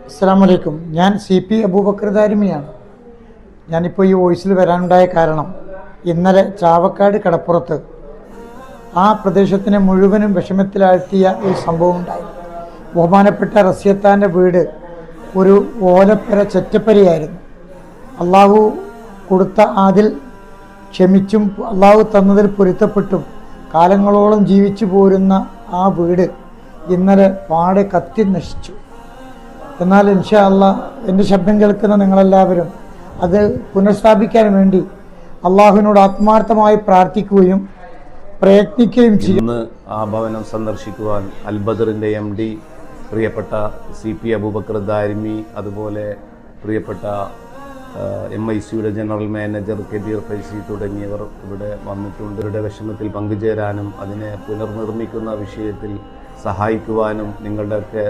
അസ്സലാമു അലൈക്കും. ഞാൻ CP അബൂബക്കർ ദാരിമിയാണ്. ഞാനിപ്പോൾ ഈ വോയിസിൽ വരാനുണ്ടായ കാരണം, ഇന്നലെ ചാവക്കാട് കടപ്പുറത്ത് ആ പ്രദേശത്തിനെ മുഴുവനും വിഷമത്തിലാഴ്ത്തിയ ഒരു സംഭവം ഉണ്ടായി. ബഹുമാനപ്പെട്ട റസിയത്താൻ്റെ വീട് ഒരു ഓലപ്പര ചെറ്റപ്പരയായിരുന്നു. അള്ളാഹു കൊടുത്ത അതിൽ ക്ഷമിച്ചും അള്ളാഹു തന്നതിൽ പൊരുത്തപ്പെട്ടും കാലങ്ങളോളം ജീവിച്ചു പോരുന്ന ആ വീട് ഇന്നലെ പാടെ കത്തി നശിച്ചു. എന്നാൽ ഇൻഷാ അല്ലാഹ് എൻ്റെ ശബ്ദം കേൾക്കുന്ന നിങ്ങളെല്ലാവരും അത് പുനഃസ്ഥാപിക്കാൻ വേണ്ടി അള്ളാഹുവിനോട് ആത്മാർത്ഥമായി പ്രാർത്ഥിക്കുകയും പ്രയത്നിക്കുകയും ചെയ്യും. ഇന്ന് ആ ഭവനം സന്ദർശിക്കുവാൻ അൽബദറിൻ്റെ MD പ്രിയപ്പെട്ട CP അബൂബക്കർ ദാരിമി, അതുപോലെ പ്രിയപ്പെട്ട MICയുടെ ജനറൽ മാനേജർ കബീർ ഫൈസി തുടങ്ങിയവർ ഇവിടെ വന്നിട്ടുണ്ട്. ഇവരുടെ വിഷമത്തിൽ പങ്കുചേരാനും അതിനെ പുനർനിർമ്മിക്കുന്ന വിഷയത്തിൽ സഹായിക്കുവാനും നിങ്ങളുടെയൊക്കെ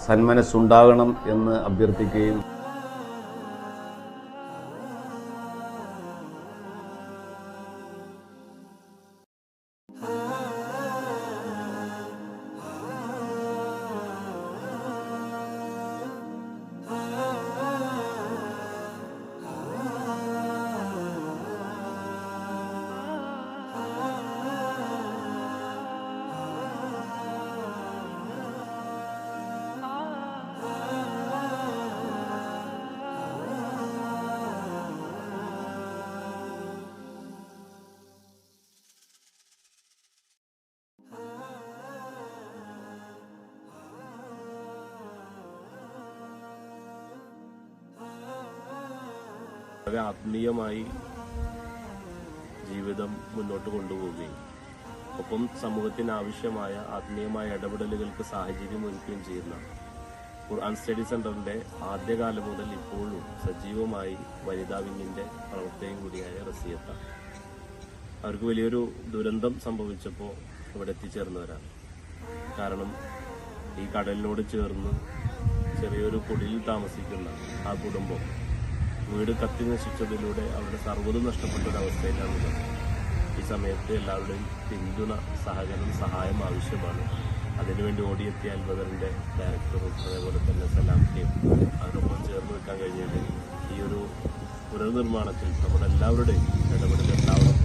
സന്മനസ്സുണ്ടാകണം എന്ന് അഭ്യർത്ഥിക്കുകയും വളരെ ആത്മീയമായി ജീവിതം മുന്നോട്ട് കൊണ്ടുപോവുകയും ഒപ്പം സമൂഹത്തിന് ആവശ്യമായ ആത്മീയമായ ഇടപെടലുകൾക്ക് സാഹചര്യം ഒരുക്കുകയും ചെയ്യുന്ന ഖുർആൻ സ്റ്റഡി സെന്ററിന്റെ ആദ്യകാലം മുതൽ ഇപ്പോഴും സജീവമായി വനിതാ വിങ്ങിന്റെ പ്രവർത്തകയും കൂടിയായ റസിയത്ത, അവർക്ക് വലിയൊരു ദുരന്തം സംഭവിച്ചപ്പോൾ ഇവിടെ എത്തിച്ചേർന്നവരാണ്. കാരണം ഈ കടലിനോട് ചേർന്ന് ചെറിയൊരു കുടിയിൽ താമസിക്കുന്ന ആ കുടുംബം വീട് കത്തി നശിച്ചതിലൂടെ അവരുടെ സർവ്വതും നഷ്ടപ്പെട്ടൊരവസ്ഥയിലാണുള്ളത്. ഈ സമയത്ത് എല്ലാവരുടെയും പിന്തുണ, സഹകരണം, സഹായം ആവശ്യമാണ്. അതിനുവേണ്ടി ഓടിയെത്തിയ അൽബദറിന്റെ ഡയറക്ടറും അതേപോലെ തന്നെ സലാംക്കയും അതിനൊപ്പം ചേർന്ന് വെക്കാൻ കഴിഞ്ഞത് ഈ ഒരു പുനർനിർമ്മാണത്തിൽ നമ്മുടെ എല്ലാവരുടെയും ഇടപെടൽ ഉണ്ടാവണം.